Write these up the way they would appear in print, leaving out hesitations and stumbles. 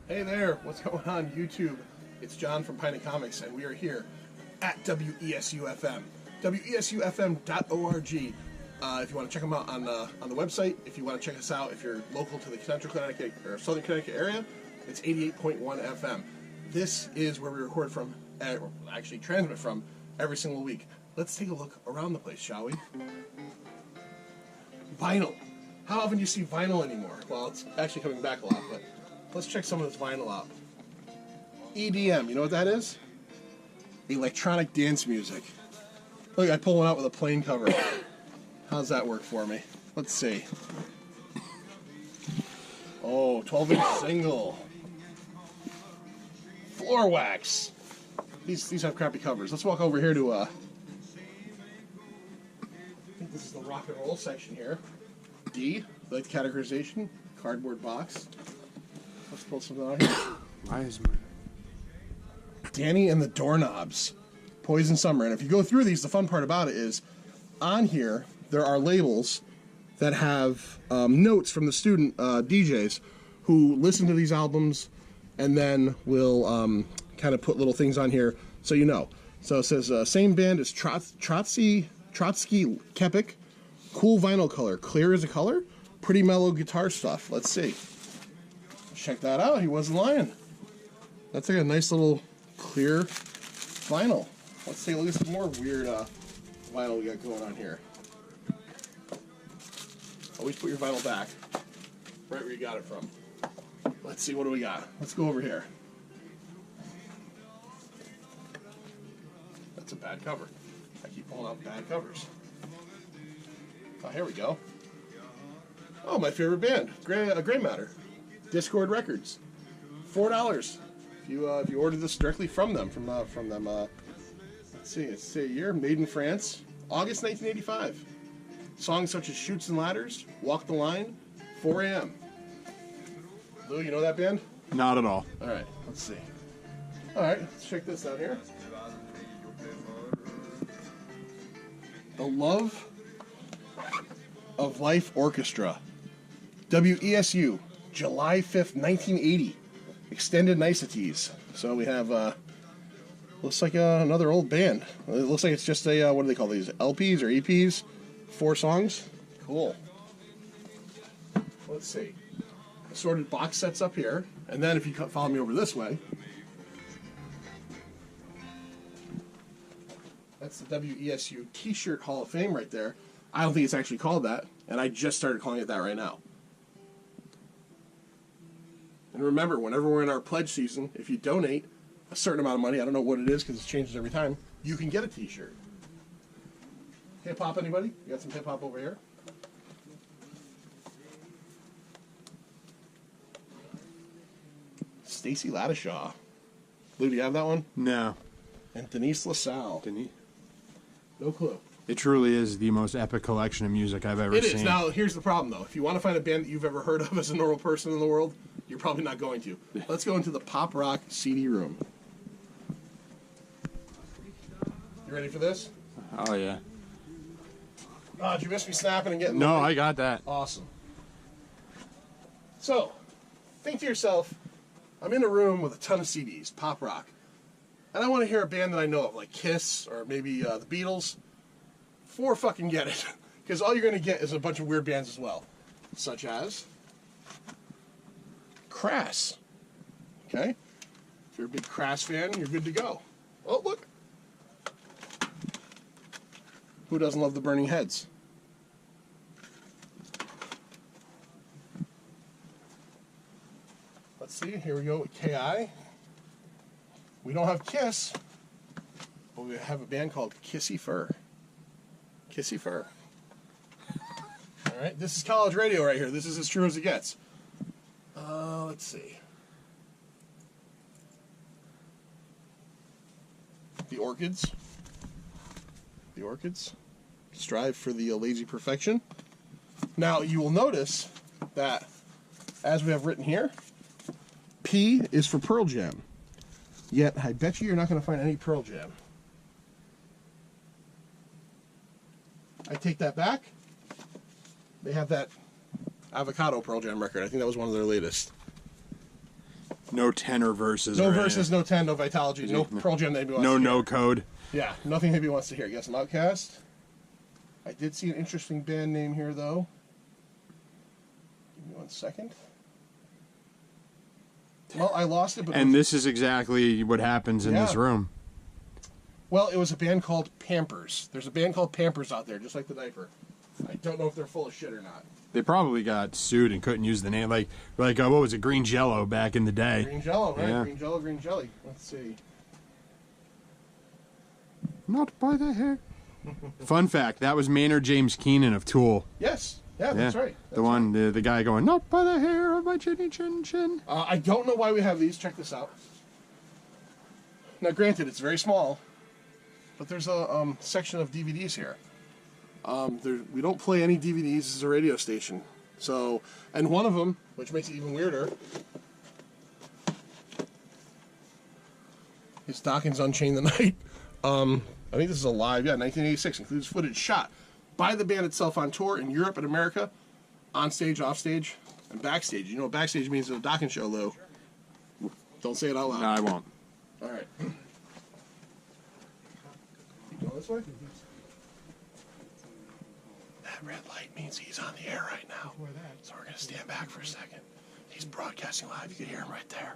Hey there, what's going on YouTube? It's John from Pint Comics, and we are here at WESU-FM, WESUFM.org. If you want to check them out on the website, if you want to check us out, if you're local to the Central Connecticut or Southern Connecticut area, it's 88.1 FM. This is where we record from, actually transmit from, every single week. Let's take a look around the place, shall we? Vinyl. How often do you see vinyl anymore? Well, it's actually coming back a lot, but let's check some of this vinyl out. EDM, you know what that is? Electronic dance music. Look, I pull one out with a plain cover. How's that work for me? Let's see. Oh, 12-inch single. Floor wax. These have crappy covers. Let's walk over here to, I think this is the rock and roll section here. D, like the categorization, cardboard box. Let's pull something out here. Why is my... Danny and the Doorknobs, Poison Summer. And if you go through these, the fun part about it is, on here, there are labels that have notes from the student DJs who listen to these albums and then will kind of put little things on here so you know. So it says, same band as Trotsky Kepik, cool vinyl color, clear as a color, pretty mellow guitar stuff. Let's see. Check that out. He wasn't lying. That's like a nice little clear vinyl. Let's take a look at some more weird vinyl we got going on here. Always put your vinyl back right where you got it from. Let's see, what do we got? Let's go over here. That's a bad cover. I keep pulling out bad covers. Oh, here we go. Oh, my favorite band, Gray Matter. Discord Records. $4. If you order this directly from them, let's see, it's a year, made in France, August 1985. Songs such as Chutes and Ladders, Walk the Line, 4 AM. Lou, you know that band? Not at all. All right, let's see. All right, let's check this out here. The Love of Life Orchestra. WESU, July 5th, 1980. Extended Niceties. So we have, looks like another old band. It looks like it's just a, what do they call these? LPs or EPs? 4 songs? Cool. Let's see. Assorted box sets up here. And then if you follow me over this way, that's the WESU T-shirt Hall of Fame right there. I don't think it's actually called that, and I just started calling it that right now. And remember, whenever we're in our pledge season, if you donate a certain amount of money, I don't know what it is because it changes every time, you can get a T-shirt. Hip-hop, anybody? You got some hip-hop over here? Stacy Lattishaw. Lou, do you have that one? No. And Denise LaSalle. No clue. It truly is the most epic collection of music I've ever seen. It is. Now, here's the problem, though. If you want to find a band that you've ever heard of as a normal person in the world, you're probably not going to. Let's go into the pop rock CD room. You ready for this? Oh, yeah. Oh, did you miss me snapping and getting... No, I got that. Awesome. So, think to yourself, I'm in a room with a ton of CDs, pop rock, and I want to hear a band that I know of, like Kiss or maybe the Beatles. Fucking get it. Because all you're going to get is a bunch of weird bands as well. Such as Crass. Okay? If you're a big Crass fan, you're good to go. Oh, look. Who doesn't love the Burning Heads? Let's see, here we go with KI. We don't have Kiss, but we have a band called Kissy Fur. Kissy Fur. Alright, this is college radio right here. This is as true as it gets. Let's see. The Orchids. The Orchids. Strive for the lazy perfection. Now, you will notice that, as we have written here, P is for Pearl Jam. Yet, I bet you're not going to find any Pearl Jam. I take that back. They have that Avocado Pearl Jam record. I think that was one of their latest. No tenor verses. No or verses, anything. no 10, no Vitalogy, no Pearl Jam that anybody wants No to hear. no code. Yeah, nothing anybody wants to hear. Got some Outcast. I did see an interesting band name here, though. Give me 1 second. Well, I lost it, but... And this is exactly what happens in this Yeah. room. Well, it was a band called Pampers. There's a band called Pampers out there, just like the Diaper. I don't know if they're full of shit or not. They probably got sued and couldn't use the name. Like what was it, Green Jello back in the day? Green Jello, right? Yeah. Green Jello, Green Jelly. Let's see. Not by the hair. Fun fact, that was Maynard James Keenan of Tool. Yes. Yeah, that's right. The one, the guy going, not by the hair of my chinny chin chin. I don't know why we have these. Check this out. Now, granted, it's very small, but there's a section of DVDs here. We don't play any DVDs. This is a radio station. So, and one of them, which makes it even weirder, is Dawkins Unchained the Night. I think this is a live, 1986. Includes footage shot by the band itself on tour in Europe and America, on stage, off stage, and backstage. You know what backstage means at a Dawkins show, Lou. Don't say it out loud. No, I won't. All right. Keep going this way. That red light means he's on the air right now. So we're going to stand back for a second. He's broadcasting live. You can hear him right there.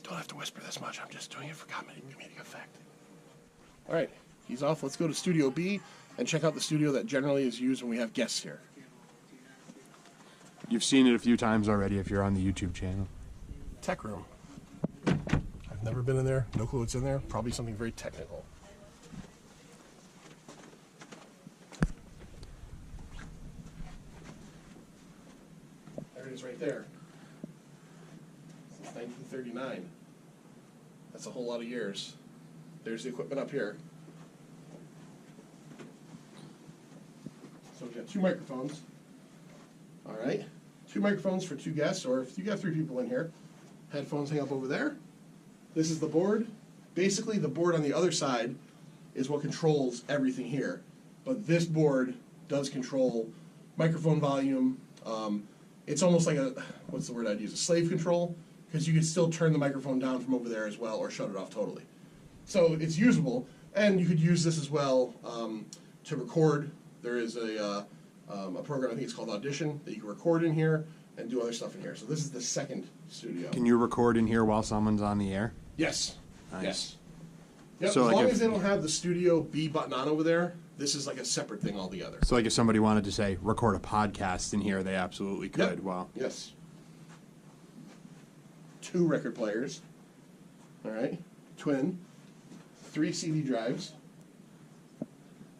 Don't have to whisper this much. I'm just doing it for comedic effect. All right. He's off. Let's go to Studio B and check out the studio that generally is used when we have guests here. You've seen it a few times already if you're on the YouTube channel. Tech room. I've never been in there. No clue what's in there. Probably something very technical. There it is right there. Since 1939. That's a whole lot of years. There's the equipment up here. So we've got 2 microphones. All right. 2 microphones for 2 guests, or if you got 3 people in here, headphones hang up over there. This is the board. Basically, the board on the other side is what controls everything here. But this board does control microphone volume. It's almost like what's the word I'd use? A slave control, because you can still turn the microphone down from over there as well, or shut it off totally. So it's usable, and you could use this as well to record. There is a program, I think it's called Audition, that you can record in here and do other stuff in here. So this is the second studio. Can you record in here while someone's on the air? Yes. Nice. Yes. Yep, So as like long if- as they don't have the Studio B button on over there, this is like a separate thing altogether. So like if somebody wanted to say record a podcast in here, they absolutely could. Yep. Wow. Yes. 2 record players. All right. Twin. 3 CD drives.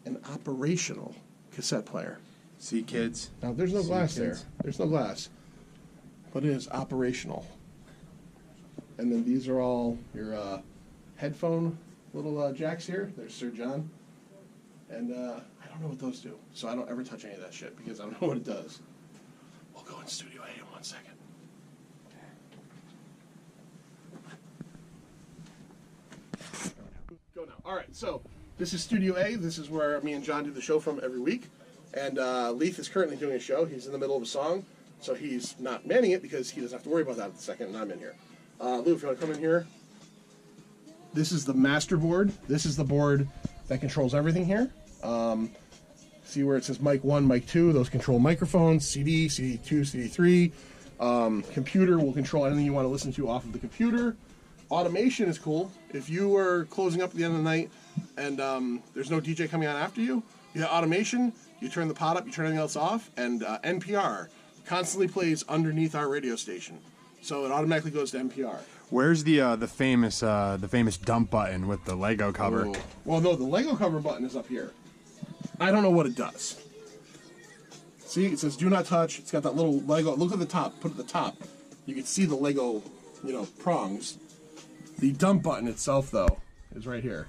An operational cassette player. See, kids? Now, there's no See, glass there. kids? There's no glass. But it is operational. And then these are all your headphone little jacks here. There's Sir John. And I don't know what those do. So I don't ever touch any of that shit because I don't know what it does. We'll go in Studio A in 1 second. Go now. All right, so this is Studio A. This is where me and John do the show from every week. And Leith is currently doing a show. He's in the middle of a song, so he's not manning it because he doesn't have to worry about that at the second, and I'm in here. Lou, if you want to come in here. This is the master board. This is the board that controls everything here. See where it says mic 1, mic 2? Those control microphones, CD, CD2, CD3. Computer will control anything you want to listen to off of the computer. Automation is cool. If you are closing up at the end of the night and there's no DJ coming on after you, you have automation, you turn the pot up, you turn everything else off, and NPR constantly plays underneath our radio station. So it automatically goes to NPR. Where's the famous dump button with the Lego cover? Oh. Well, no, the Lego cover button is up here. I don't know what it does. See, it says do not touch. It's got that little Lego. Look at the top. Put it at the top. You can see the Lego, prongs. The dump button itself, though, is right here.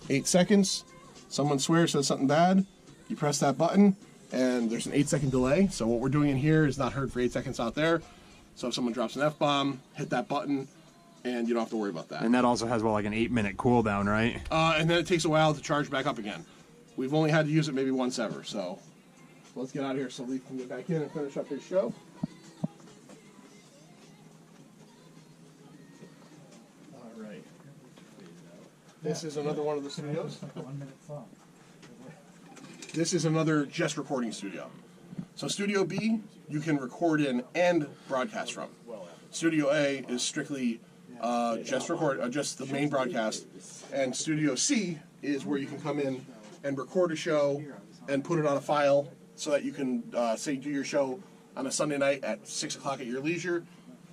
8 seconds. Someone swears, says something bad. You press that button, and there's an 8-second delay. So what we're doing in here is not heard for 8 seconds out there. So if someone drops an F-bomb, hit that button, and you don't have to worry about that. And that also has, like an 8-minute cooldown, right? And then it takes a while to charge back up again. We've only had to use it maybe once ever, so let's get out of here so Lee can get back in and finish up his show. This is another one of the studios. Like a 1 minute song. This is another just recording studio. So Studio B, you can record in and broadcast from. Studio A is strictly just the main broadcast, and Studio C is where you can come in and record a show and put it on a file so that you can say do your show on a Sunday night at 6 o'clock at your leisure,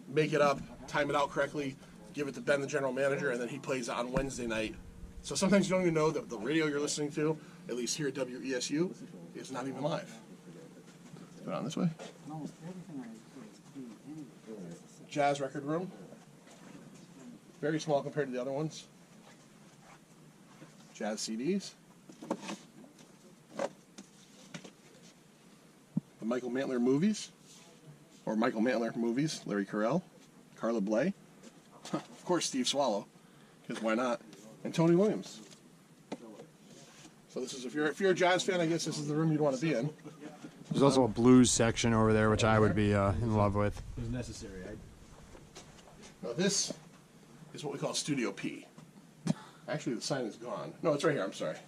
make it up, time it out correctly, give it to Ben, the general manager, and then he plays it on Wednesday night. So sometimes you don't even know that the radio you're listening to, at least here at WESU, is not even live. Put it on this way. Jazz record room. Very small compared to the other ones. Jazz CDs. The Michael Mantler movies. Or Michael Mantler movies. Larry Carell. Carla Bley. Of course, Steve Swallow. Because why not? And Tony Williams. So this is, if you're a jazz fan, I guess this is the room you'd want to be in. There's also a blues section over there, which I would be in love with. It was necessary. Now this is what we call Studio P. Actually, the sign is gone. No, it's right here. I'm sorry.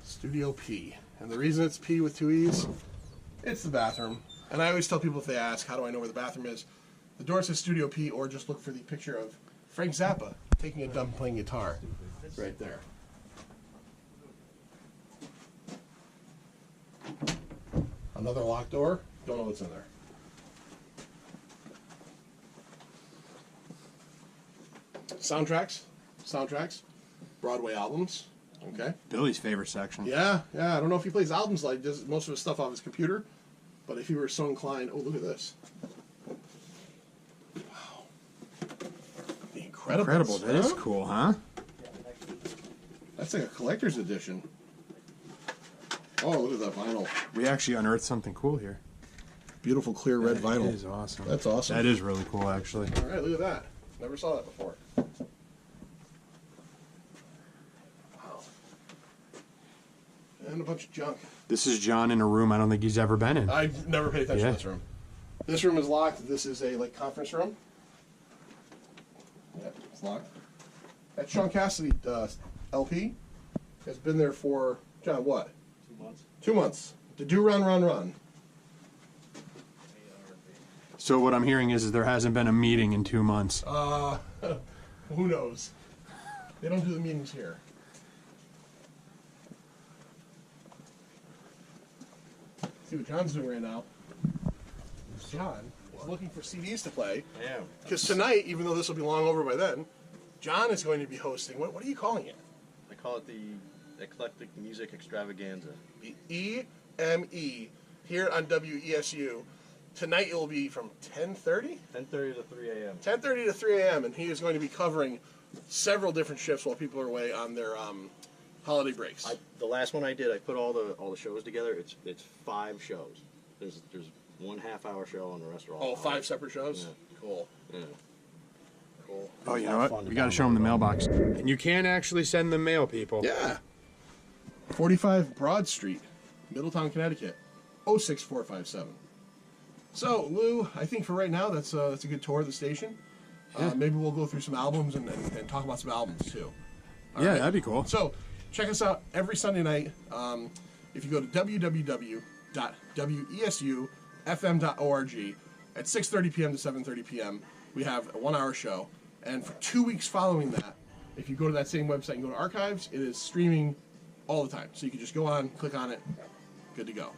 Studio P. And the reason it's P with 2 E's, it's the bathroom. And I always tell people if they ask, how do I know where the bathroom is? The door says Studio P, or just look for the picture of Frank Zappa taking a dump playing guitar. Right there. Another locked door. Don't know what's in there. Soundtracks, Broadway albums. Okay. Billy's favorite section. Yeah. I don't know if he plays albums like does most of his stuff off his computer, but if he were so inclined, oh look at this. Wow. The Incredible. That is cool, huh? That's like a collector's edition. Oh, look at that vinyl. We actually unearthed something cool here. Beautiful clear red vinyl. That is awesome. That's awesome. That is really cool, actually. All right, look at that. Never saw that before. Wow. And a bunch of junk. This is John in a room I don't think he's ever been in. I've never paid attention Yeah. to this room. This room is locked. This is a conference room. Yeah, it's locked. That Sean Cassidy LP has been there for, John, what? 2 months. 2 months. To do run. So what I'm hearing is there hasn't been a meeting in 2 months. Who knows? They don't do the meetings here. See what John's doing right now. John is looking for CDs to play. I am. Because tonight, even though this will be long over by then, John is going to be hosting. What are you calling it? I call it the Eclectic Music Extravaganza. The EME here on WESU. Tonight it will be from 10:30? 10:30 to 3 a.m. 10:30 to 3 a.m. and he is going to be covering several different shifts while people are away on their holiday breaks. The last one I did, I put all the shows together. It's 5 shows. There's 1 half-hour show and the rest are all. Oh, 5 separate shows? Yeah. Cool. Yeah. Cool. Oh, you know Fun what? to We got to show them the mailbox. And you can actually send them mail, people. Yeah. 45 Broad Street, Middletown, Connecticut. 06457. So, Lou, I think for right now that's a good tour of the station. Maybe we'll go through some albums and talk about some albums too. All Yeah, right? that'd be cool. So, check us out every Sunday night. If you go to www.wesufm.org at 6:30 p.m. to 7:30 p.m., we have a 1-hour show. And for 2 weeks following that, if you go to that same website and go to archives, it is streaming all the time. So you can just go on, click on it, good to go.